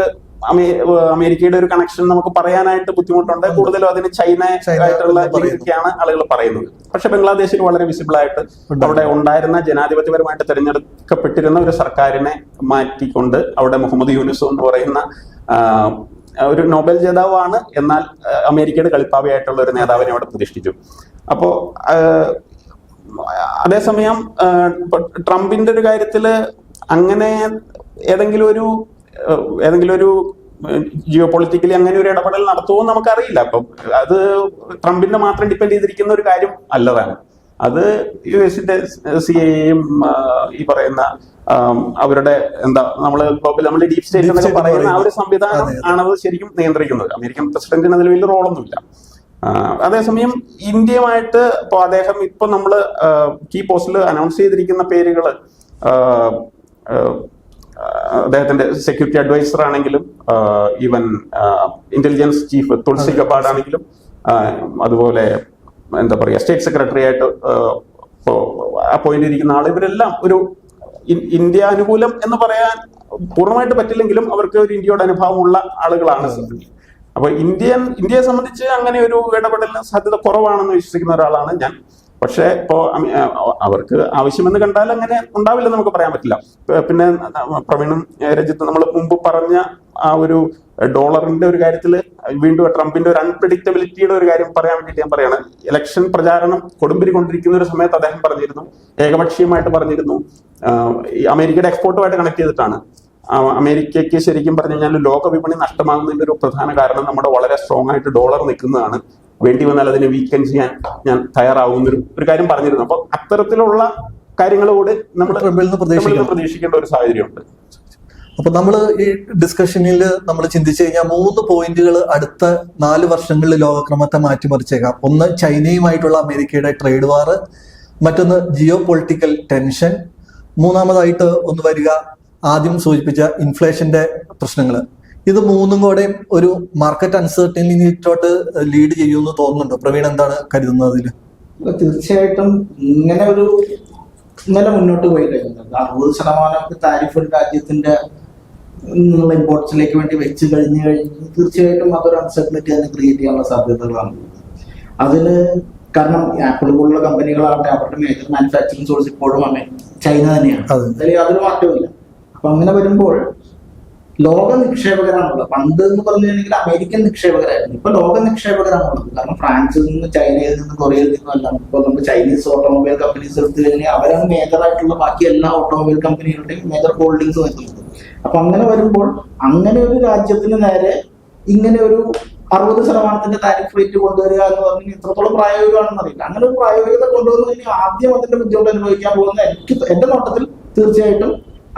അമേരിക്കയുടെ ഒരു കണക്ഷൻ നമുക്ക് പറയാനായിട്ട് ബുദ്ധിമുട്ടുണ്ട്. കൂടുതലും അതിന് ചൈന ആയിട്ടുള്ള രീതിയൊക്കെയാണ് ആളുകൾ പറയുന്നത്. പക്ഷെ ബംഗ്ലാദേശിൽ വളരെ വിസിബിൾ ആയിട്ട് അവിടെ ഉണ്ടായിരുന്ന ജനാധിപത്യപരമായിട്ട് തെരഞ്ഞെടുക്കപ്പെട്ടിരുന്ന ഒരു സർക്കാരിനെ മാറ്റിക്കൊണ്ട് അവിടെ മുഹമ്മദ് യൂനുസ് എന്ന് പറയുന്ന ഒരു നോബൽ ജേതാവാണ്, എന്നാൽ അമേരിക്കയുടെ കളിപ്പാവയായിട്ടുള്ള ഒരു നേതാവിനെ അവിടെ പ്രതിഷ്ഠിച്ചു. അപ്പോ അതേസമയം ട്രംപിന്റെ ഒരു കാര്യത്തില് അങ്ങനെ ഏതെങ്കിലും ഒരു ജിയോ പൊളിറ്റിക്കലി അങ്ങനെ ഒരു ഇടപെടൽ നടത്തുമോ നമുക്കറിയില്ല. അപ്പം അത് ട്രംപിന്റെ മാത്രം ഡിപ്പെൻഡ് ചെയ്തിരിക്കുന്ന ഒരു കാര്യം അല്ലതാണ്. അത് യുഎസിന്റെ സിഐയും ഈ പറയുന്ന അവരുടെ നമ്മൾ ഡീപ് സ്റ്റേറ്റ് എന്നൊക്കെ പറയുന്ന ആ ഒരു സംവിധാനം ആണത് ശരിക്കും നിയന്ത്രിക്കുന്നത്. അമേരിക്കൻ പ്രസിഡന്റിന് അതിൽ വലിയ റോളൊന്നുമില്ല. അതേസമയം ഇന്ത്യയുമായിട്ട് ഇപ്പൊ അദ്ദേഹം ഇപ്പൊ നമ്മള് കീ പോസ്റ്റിൽ അനൗൺസ് ചെയ്തിരിക്കുന്ന പേരുകള് അദ്ദേഹത്തിന്റെ സെക്യൂരിറ്റി അഡ്വൈസർ ആണെങ്കിലും ഈവൻ ഇന്റലിജൻസ് ചീഫ് തുളസി ഗബാർഡ് ആണെങ്കിലും അതുപോലെ എന്താ പറയാ സ്റ്റേറ്റ് സെക്രട്ടറി ആയിട്ട് അപ്പോയിന്റ് ചെയ്തിരിക്കുന്ന ആൾ, ഇവരെല്ലാം ഒരു ഇന്ത്യ അനുകൂലം എന്ന് പറയാൻ പൂർണ്ണമായിട്ട് പറ്റില്ലെങ്കിലും അവർക്ക് ഒരു ഇന്ത്യയുടെ അനുഭവമുള്ള ആളുകളാണ്. അപ്പൊ ഇന്ത്യയെ സംബന്ധിച്ച് അങ്ങനെ ഒരു ഇടപെടലിന് സാധ്യത കുറവാണെന്ന് വിശ്വസിക്കുന്ന ഒരാളാണ് ഞാൻ. പക്ഷെ ഇപ്പോ അവർക്ക് ആവശ്യമെന്ന് കണ്ടാൽ അങ്ങനെ ഉണ്ടാവില്ലെന്ന് നമുക്ക് പറയാൻ പറ്റില്ല. പിന്നെ പ്രവീണും രഞ്ജിത്ത് നമ്മൾ മുമ്പ് പറഞ്ഞ ആ ഒരു ഡോളറിന്റെ ഒരു കാര്യത്തിൽ വീണ്ടും ട്രംപിന്റെ ഒരു അൺപ്രഡിക്റ്റബിലിറ്റിയുടെ ഒരു കാര്യം പറയാൻ വേണ്ടിയിട്ട് ഞാൻ പറയാണ്. ഇലക്ഷൻ പ്രചാരണം കൊടുമ്പിരി കൊണ്ടിരിക്കുന്ന ഒരു സമയത്ത് അദ്ദേഹം പറഞ്ഞിരുന്നു, ഏകപക്ഷീയമായിട്ട് പറഞ്ഞിരുന്നു, ഈ അമേരിക്കയുടെ എക്സ്പോർട്ടുമായിട്ട് കണക്ട് ചെയ്തിട്ടാണ് അമേരിക്കയ്ക്ക് ശരിക്കും പറഞ്ഞു കഴിഞ്ഞാൽ ലോക വിപണി നഷ്ടമാകുന്നതിന്റെ ഒരു പ്രധാന കാരണം നമ്മുടെ വളരെ സ്ട്രോങ് ആയിട്ട് ഡോളർ നിൽക്കുന്നതാണ്, വേണ്ടി വന്നാൽ അതിനെ വീക്കൻ ചെയ്യാൻ ഞാൻ തയ്യാറാവുന്ന ഒരു കാര്യം പറഞ്ഞിരുന്നു. അപ്പൊ അത്തരത്തിലുള്ള കാര്യങ്ങളോട് നമ്മൾ പ്രതീക്ഷിക്കേണ്ട ഒരു സാഹചര്യമുണ്ട്. അപ്പൊ നമ്മൾ ഈ ഡിസ്കഷനിൽ നമ്മൾ ചിന്തിച്ചു കഴിഞ്ഞാൽ 3 പോയിന്റുകൾ അടുത്ത 4 വർഷങ്ങളിൽ ലോകക്രമത്തെ മാറ്റിമറിച്ചേക്കാം. ഒന്ന് ചൈനയുമായിട്ടുള്ള അമേരിക്കയുടെ ട്രേഡ് വാർ, മറ്റൊന്ന് ജിയോ പൊളിറ്റിക്കൽ ടെൻഷൻ, മൂന്നാമതായിട്ട് ഒന്ന് വരിക ആദ്യം സൂചിപ്പിച്ച ഇൻഫ്ലേഷന്റെ പ്രശ്നങ്ങൾ. ഇത് 3ഉം കൂടെ ഒരു മാർക്കറ്റ് അൺസർട്ടനിറ്റിയോട്ട് ലീഡ് ചെയ്യുമെന്ന് തോന്നുന്നുണ്ടോ? പ്രവീൺ എന്താണ് കരുതുന്നത് അതിൽ? തീർച്ചയായിട്ടും ഇങ്ങനെ മുന്നോട്ട് പോയി കഴിഞ്ഞാൽ 60% താരിഫ് ഒരു രാജ്യത്തിന്റെ ഇമ്പോർട്ട്സിലേക്ക് വേണ്ടി വെച്ച് കഴിഞ്ഞ് തീർച്ചയായിട്ടും അതൊരു അൺസർട്ടനിറ്റി തന്നെ ക്രിയേറ്റ് ചെയ്യാനുള്ള സാധ്യതകളാണ്. അതിന് കാരണം ആപ്പിൾ പോലുള്ള കമ്പനികളാവട്ടെ അവരുടെ മേജർ മാനുഫാക്ചറിങ് സോഴ്സ് ഇപ്പോഴും ചൈന തന്നെയാണ്. അതിൽ യാതൊരു മാറ്റവും. അപ്പൊ അങ്ങനെ വരുമ്പോൾ ലോക നിക്ഷേപകരാണുള്ളത്. പണ്ട് എന്ന് പറഞ്ഞു കഴിഞ്ഞാൽ അമേരിക്കൻ നിക്ഷേപകരായിരുന്നു, ഇപ്പൊ ലോക നിക്ഷേപകരാണുള്ളത്. കാരണം ഫ്രാൻസിൽ നിന്ന്, ചൈനയിൽ നിന്ന്, കൊറിയയിൽ നിന്നെല്ലാം ഇപ്പൊ നമുക്ക് ചൈനീസ് ഓട്ടോമൊബൈൽ കമ്പനീസ് എടുത്തു കഴിഞ്ഞാൽ അവരാണ് മേജർ ആയിട്ടുള്ള ബാക്കി എല്ലാ ഓട്ടോമൊബൈൽ കമ്പനികളുടെയും മേജർ ഹോൾഡിങ്സ് വരുന്നത്. അപ്പൊ അങ്ങനെ വരുമ്പോൾ അങ്ങനെ ഒരു രാജ്യത്തിന് നേരെ ഇങ്ങനെ ഒരു 60% താരിഫ് റേറ്റ് കൊണ്ടുവരിക എന്ന് പറഞ്ഞാൽ എത്രത്തോളം പ്രായോഗികമാണെന്ന് അറിയില്ല. അങ്ങനെ ഒരു പ്രായോഗികത കൊണ്ടുവന്നു കഴിഞ്ഞാൽ ആദ്യം അതിന്റെ ബുദ്ധിമുട്ട് അനുഭവിക്കാൻ പോകുന്ന എന്റെ നോട്ടത്തിൽ തീർച്ചയായിട്ടും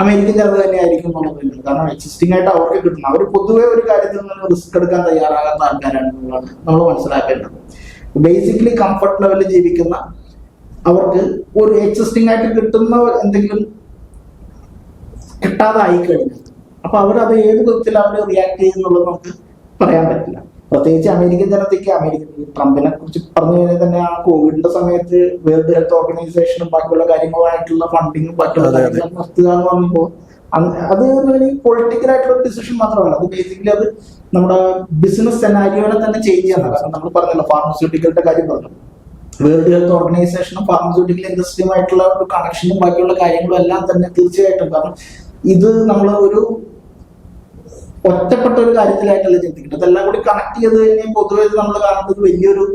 അമേരിക്കൻ ജനത തന്നെയായിരിക്കും എന്നുള്ളത്. കാരണം എക്സിസ്റ്റിംഗ് ആയിട്ട് അവർക്ക് കിട്ടുന്ന അവർ പൊതുവെ ഒരു കാര്യത്തിൽ നിന്ന് റിസ്ക് എടുക്കാൻ തയ്യാറാകാത്ത ആൾക്കാരാണ് എന്നുള്ളതാണ് നമ്മൾ മനസ്സിലാക്കേണ്ടത്. ബേസിക്കലി കംഫർട്ട് ലെവലിൽ ജീവിക്കുന്ന അവർക്ക് ഒരു എക്സിസ്റ്റിംഗ് ആയിട്ട് കിട്ടുന്ന എന്തെങ്കിലും കിട്ടാതായി കഴിഞ്ഞു അപ്പൊ അവരത് ഏത് വിധത്തിൽ അവർ റിയാക്ട് ചെയ്യുന്നുള്ളത് നമുക്ക് പറയാൻ പറ്റില്ല. പ്രത്യേകിച്ച് അമേരിക്കൻ ജനതയ്ക്ക് ട്രംപിനെ കുറിച്ച് പറഞ്ഞു കഴിഞ്ഞാൽ തന്നെ ആ കോവിഡിന്റെ സമയത്ത് വേൾഡ് ഹെൽത്ത് ഓർഗനൈസേഷനും ബാക്കിയുള്ള കാര്യങ്ങളുമായിട്ടുള്ള ഫണ്ടിങ്ങും ബാക്കിയുള്ള കാര്യങ്ങളും നിർത്തുക എന്ന് പറഞ്ഞപ്പോൾ അത് പൊളിറ്റിക്കൽ ആയിട്ടുള്ള ഡിസിഷൻ മാത്രമല്ല, അത് ബേസിക്കലി അത് നമ്മുടെ ബിസിനസ് സെനാരിയോനെ തന്നെ ചേഞ്ച് ചെയ്യാനാണ്. കാരണം നമ്മൾ പറഞ്ഞല്ലോ ഫാർമസ്യൂട്ടിക്കലിന്റെ കാര്യം പറഞ്ഞു, വേൾഡ് ഹെൽത്ത് ഓർഗനൈസേഷനും ഫാർമസ്യൂട്ടിക്കൽ ഇൻഡസ്ട്രിയുമായിട്ടുള്ള ഒരു കണക്ഷനും ബാക്കിയുള്ള കാര്യങ്ങളും എല്ലാം തന്നെ തീർച്ചയായിട്ടും. കാരണം ഇത് നമ്മൾ ഒരു ഒറ്റപ്പെട്ട ഒരു കാര്യത്തിലായിട്ടല്ല ചിന്തിക്കുന്നത്, അതെല്ലാം കൂടി കണക്ട് ചെയ്ത് കഴിഞ്ഞാൽ പൊതുവെ നമ്മൾ കാണുന്നത് വലിയൊരു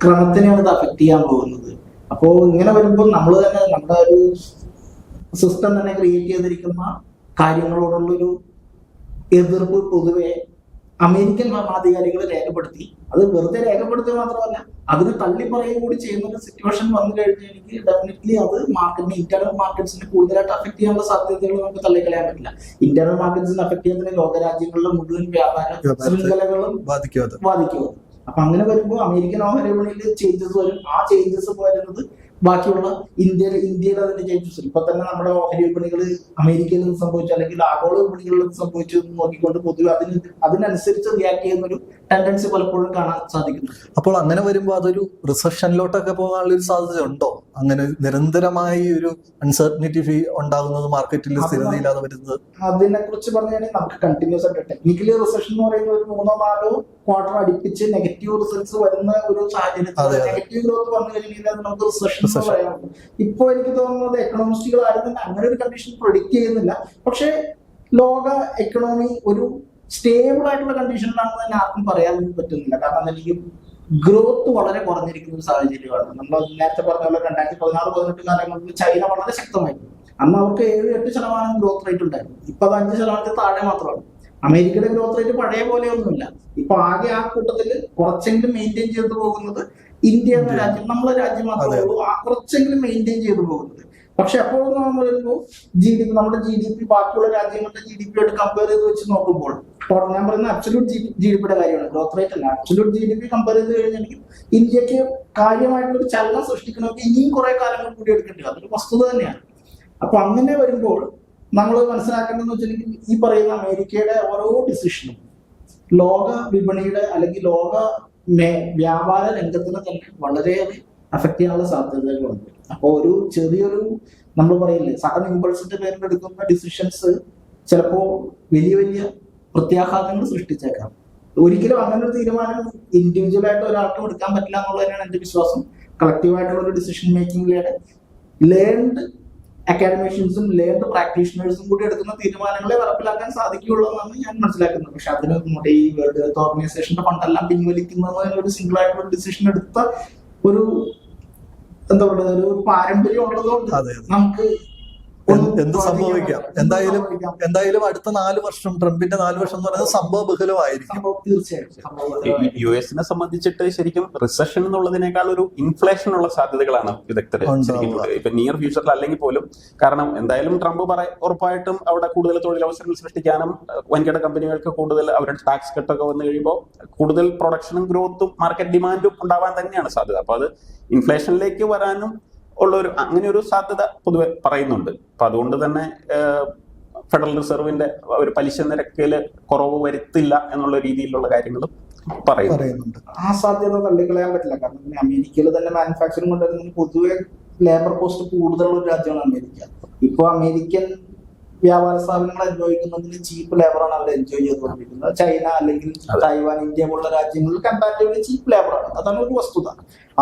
ക്രമത്തിനെയാണ് ഇത് അഫക്ട് ചെയ്യാൻ പോകുന്നത്. അപ്പോ ഇങ്ങനെ വരുമ്പോൾ നമ്മൾ തന്നെ നമ്മുടെ ഒരു സിസ്റ്റം തന്നെ ക്രിയേറ്റ് ചെയ്തിരിക്കുന്ന കാര്യങ്ങളോടുള്ളൊരു എതിർപ്പ് പൊതുവെ അമേരിക്കൻ ഭരണാധികാരികൾ രേഖപ്പെടുത്തി, അത് വെറുതെ രേഖപ്പെടുത്തുക മാത്രമല്ല അതിന് തള്ളിപ്പറയുക കൂടി ചെയ്യുന്ന ഒരു സിറ്റുവേഷൻ വന്നു കഴിഞ്ഞാൽ എനിക്ക് ഡെഫിനറ്റ്ലി അത് മാർക്കറ്റിനെ ഇന്റേണൽ മാർക്കറ്റ്സിനെ കൂടുതലായിട്ട് അഫക്ട് ചെയ്യാനുള്ള സാധ്യതകൾ നമുക്ക് തള്ളിക്കളയാൻ പറ്റില്ല. ഇന്റേണൽ മാർക്കറ്റ്സിനെ അഫക്ട് ചെയ്യുന്നതിന് ലോകരാജ്യങ്ങളിലെ മുഴുവൻ വ്യാപാര ശൃംഖലകളും ബാധിക്കും. അപ്പൊ അങ്ങനെ വരുമ്പോൾ അമേരിക്കൻ ഓഹരി വിപണിയിൽ ചേഞ്ചസ് വരും. ആ ചേഞ്ചസ് വരുന്നത് ബാക്കിയുള്ള ഇന്ത്യയിൽ അതിന്റെ ചേഞ്ചസ് വരും. ഇപ്പൊ തന്നെ നമ്മുടെ ഓഹരി വിപണികൾ അമേരിക്കയിൽ നിന്ന് സംഭവിച്ചു അല്ലെങ്കിൽ ആഗോള വിപണികളിൽ നിന്ന് സംഭവിച്ചു നോക്കിക്കൊണ്ട് പൊതുവെ അതിനനുസരിച്ച് റിയാക്ട് ചെയ്യുന്ന ഒരു ടെൻഡൻസി പലപ്പോഴും കാണാൻ സാധിക്കുന്നു. അപ്പോൾ അങ്ങനെ വരുമ്പോൾ അതൊരു റിസഷനിലോട്ടൊക്കെ പോകാനുള്ള ഒരു സാധ്യത ഉണ്ടോ? അങ്ങനെ നിരന്തരമായി ഒരു അൺസർട്ടനിറ്റി ഉണ്ടാകുന്നത്, മാർക്കറ്റിൽ സ്ഥിരതയില്ലാതെ വരുന്നത്, അതിനെ കുറിച്ച് പറഞ്ഞു കഴിഞ്ഞാൽ നമുക്ക് കണ്ടിന്യൂസ് ആയിട്ട് ടെക്നിക്കലി റിസഷൻ എന്ന് പറയുന്ന ഒരു 3-4 ക്വാർട്ടർ അടുപ്പിച്ച് നെഗറ്റീവ് റിസൾട്ട്സ് വരുന്ന ഒരു സാഹചര്യത്തിൽ നെഗറ്റീവ് ഗ്രോത്ത് വന്നു കഴിഞ്ഞാൽ നമുക്ക് റിസഷൻ പറയാം. ഇപ്പൊ എനിക്ക് തോന്നുന്നത് എക്കണോമിസ്റ്റുകൾ ആരും തന്നെ അങ്ങനെ ഒരു കണ്ടീഷൻ പ്രൊഡിക്ട് ചെയ്യുന്നില്ല. പക്ഷെ ലോക എക്കണോമി ഒരു സ്റ്റേബിൾ ആയിട്ടുള്ള കണ്ടീഷനിലാണെന്ന് തന്നെ ആർക്കും പറയാൻ പറ്റുന്നില്ല. കാരണം എനിക്ക് ഗ്രോത്ത് വളരെ കുറഞ്ഞിരിക്കുന്ന ഒരു സാഹചര്യമാണ്. നമ്മൾ നേരത്തെ പറഞ്ഞ പോലെ 2016-18 കാലങ്ങളിൽ ചൈന വളരെ ശക്തമായിരുന്നു. അന്ന് അവർക്ക് 7-8% ഗ്രോത്ത് റേറ്റ് ഉണ്ടായിരുന്നു. ഇപ്പൊ അത് 5% താഴെ മാത്രമാണ്. അമേരിക്കയുടെ ഗ്രോത്ത് റേറ്റ് പഴയ പോലെയൊന്നുമില്ല. ഇപ്പൊ ആകെ ആ കൂട്ടത്തിൽ കുറച്ചെങ്കിലും മെയിൻറ്റെയിൻ ചെയ്തു പോകുന്നത് ഇന്ത്യ എന്ന രാജ്യം, നമ്മളെ രാജ്യം മാത്രമേ ഉള്ളൂ കുറച്ചെങ്കിലും മെയിൻറ്റെയിൻ ചെയ്തു പോകുന്നത്. പക്ഷെ അപ്പോൾ നമ്മൾ വരുമ്പോൾ നമ്മുടെ GDP ബാക്കിയുള്ള രാജ്യങ്ങളുടെ GDP ആയിട്ട് കമ്പയർ ചെയ്ത് വെച്ച് നോക്കുമ്പോൾ ഞാൻ പറയുന്ന അബ്സല്യൂട്ട് GDPയുടെ കാര്യമാണ്, ഗ്രോത്ത് റേറ്റ് അല്ല. അബ്സല്യൂട്ട് GDP കമ്പയർ ചെയ്ത് കഴിഞ്ഞിട്ടുണ്ടെങ്കിൽ ഇന്ത്യക്ക് കാര്യമായിട്ടുള്ള ചലനം സൃഷ്ടിക്കണമെങ്കിൽ ഇനിയും കുറെ കാലങ്ങൾ കൂടി എടുക്കേണ്ടി വരും. അതൊരു വസ്തുത തന്നെയാണ്. അപ്പൊ അങ്ങനെ വരുമ്പോൾ നമ്മൾ മനസ്സിലാക്കേണ്ടതെന്ന് വെച്ചിട്ടുണ്ടെങ്കിൽ ഈ പറയുന്ന അമേരിക്കയുടെ ഓരോ ഡിസിഷനും ലോക വിപണിയുടെ അല്ലെങ്കിൽ ലോക വ്യാപാര രംഗത്തിന് തന്നെ വളരെയേറെ അഫക്ട് ചെയ്യാനുള്ള സാധ്യതകളുണ്ട്. അപ്പോൾ ഒരു ചെറിയൊരു നമ്മൾ പറയില്ലേ സഡൻ ഇമ്പൾസിന്റെ പേരിൽ എടുക്കുന്ന ഡിസിഷൻസ് ചിലപ്പോ വലിയ വലിയ പ്രത്യാഘാതങ്ങൾ സൃഷ്ടിച്ചേക്കാം. ഒരിക്കലും അങ്ങനെ ഒരു തീരുമാനം ഇൻഡിവിജ്വൽ ആയിട്ട് ഒരാൾക്കും എടുക്കാൻ പറ്റില്ല എന്നുള്ളതിനാണ് എന്റെ വിശ്വാസം. കളക്റ്റീവായിട്ടുള്ള ഒരു ഡിസിഷൻ മേക്കിംഗിലൂടെ ലേൺഡ് അക്കാഡമിഷ്യൻസും ലേൺഡ് പ്രാക്ടീഷണേഴ്സും കൂടി എടുക്കുന്ന തീരുമാനങ്ങളെ നടപ്പിലാക്കാൻ സാധിക്കുകയുള്ളൂ എന്നാണ് ഞാൻ മനസ്സിലാക്കുന്നത്. പക്ഷെ അതിന് നമ്മുടെ ഈ വേൾഡ് ഹെൽത്ത് ഓർഗനൈസേഷന്റെ ഫണ്ടെല്ലാം പിൻവലിക്കുന്നതിന് ഒരു സിംഗിൾ ആയിട്ടുള്ള ഡിസിഷൻ എടുത്ത ഒരു എന്താ പറയുക ഒരു പാരമ്പര്യം ഉള്ളതുകൊണ്ട് നമുക്ക് എന്ത് സംഭവിക്കാം. എന്തായാലും അടുത്ത 4 വർഷം ട്രംപിന്റെ 4 വർഷം എന്ന് പറയുന്നത് സംഭവബഹുലമായിരിക്കും. തീർച്ചയായിട്ടും യുഎസിനെ സംബന്ധിച്ചിട്ട് ശരിക്കും റിസഷൻ എന്നുള്ളതിനേക്കാൾ ഒരു ഇൻഫ്ലേഷൻ ഉള്ള സാധ്യതകളാണ് വിദഗ്ധർ ഇപ്പൊ നിയർ ഫ്യൂച്ചറിൽ അല്ലെങ്കിൽ പോലും. കാരണം എന്തായാലും ട്രംപ് ഉറപ്പായിട്ടും അവിടെ കൂടുതൽ തൊഴിലവസരങ്ങൾ സൃഷ്ടിക്കാനും വൻകിട കമ്പനികൾക്ക് കൂടുതൽ അവരുടെ ടാക്സ് കട്ടൊക്കെ വന്നു കഴിയുമ്പോൾ കൂടുതൽ പ്രൊഡക്ഷനും ഗ്രോത്തും മാർക്കറ്റ് ഡിമാൻഡും ഉണ്ടാവാൻ തന്നെയാണ് സാധ്യത. അപ്പൊ അത് ഇൻഫ്ലേഷനിലേക്ക് വരാനും ഉള്ള അങ്ങനെ ഒരു സാധ്യത പൊതുവെ പറയുന്നുണ്ട്. അപ്പൊ അതുകൊണ്ട് തന്നെ ഫെഡറൽ റിസർവിന്റെ ഒരു പലിശ നിരക്കില് കുറവ് വരുത്തില്ല എന്നുള്ള രീതിയിലുള്ള കാര്യങ്ങളും പറയുന്നുണ്ട്. ആ സാധ്യത തള്ളിക്കളയാൻ പറ്റില്ല. കാരണം അമേരിക്കയിൽ തന്നെ മാനുഫാക്ചറിംഗ് കൊണ്ടുവരുന്നതിന് പൊതുവെ ലേബർ കോസ്റ്റ് കൂടുതലുള്ള ഒരു രാജ്യമാണ് അമേരിക്ക. ഇപ്പൊ അമേരിക്കൻ വ്യാപാര സ്ഥാപനങ്ങൾ അനുഭവിക്കുന്നതിന് ചീപ്പ് ലേബറാണ് അവർ എൻജോയ് ചെയ്തുകൊണ്ടിരിക്കുന്നത്. ചൈന അല്ലെങ്കിൽ തായ്വാൻ, ഇന്ത്യ പോലുള്ള രാജ്യങ്ങളിൽ കമ്പാരിറ്റീവ്ലി ചീപ്പ് ലേബറാണ്. അതാണ് ഒരു വസ്തുത.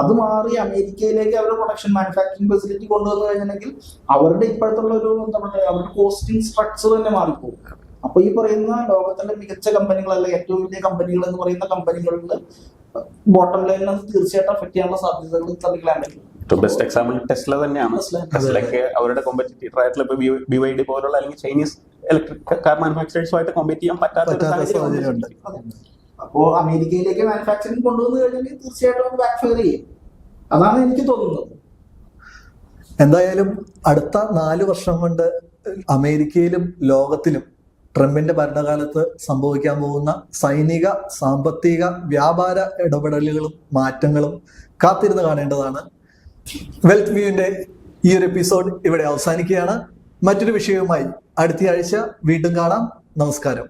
അത് മാറി അമേരിക്കയിലേക്ക് അവരുടെ പ്രൊഡക്ഷൻ മാനുഫാക്ചറിംഗ് ഫെസിലിറ്റി കൊണ്ടുവന്നു കഴിഞ്ഞിട്ടുണ്ടെങ്കിൽ അവരുടെ ഇപ്പോഴത്തുള്ള ഒരു എന്താ പറയുക അവരുടെ കോസ്റ്റിംഗ് സ്ട്രക്ചർ തന്നെ മാറിപ്പോകും. അപ്പൊ ഈ പറയുന്ന ലോകത്തിലെ മികച്ച കമ്പനികൾ അല്ലെങ്കിൽ ഏറ്റവും വലിയ കമ്പനികൾ എന്ന് പറയുന്ന കമ്പനികളിൽ ബോട്ടം ലൈനിൽ തീർച്ചയായിട്ടും അഫക്ട് ചെയ്യാനുള്ള സാധ്യതകൾ തള്ളിക്കളയാൻ പറ്റും. ബെസ്റ്റ് എക്സാമ്പിൾ ടെസ്ല തന്നെയാണ്. ടെസ്ലയ്ക്ക് അവരുടെ കോമ്പറ്റീറ്റീവ് ആയിട്ടുള്ള ഇപ്പൊ BYD പോലുള്ള അല്ലെങ്കിൽ ചൈനീസ് ഇലക്ട്രിക് കാർ മാനുഫാക്ചറേഴ്സുമായിട്ട് കോമ്പറ്റ് ചെയ്യാൻ പറ്റാത്ത സാഹചര്യം. അപ്പോൾ അമേരിക്കയിലേക്ക് മാനുഫാക്ചറിങ് കൊണ്ടുവന്നു കഴിഞ്ഞാൽ തീർച്ചയായിട്ടും അത് ബാക്ക്ഫയർ ചെയ്യും. അതാണ് എനിക്ക് തോന്നുന്നത്. എന്തായാലും അടുത്ത 4 വർഷം കൊണ്ട് അമേരിക്കയിലും ലോകത്തിലും ട്രംപിന്റെ ഭരണകാലത്ത് സംഭവിക്കാൻ പോകുന്ന സൈനിക, സാമ്പത്തിക, വ്യാപാര ഇടപെടലുകളും മാറ്റങ്ങളും കാത്തിരുന്ന് കാണേണ്ടതാണ്. വെൽത്ത് വ്യൂവിന്റെ ഈ ഒരു എപ്പിസോഡ് ഇവിടെ അവസാനിക്കുകയാണ്. മറ്റൊരു വിഷയവുമായി അടുത്തയാഴ്ച വീണ്ടും കാണാം. നമസ്കാരം.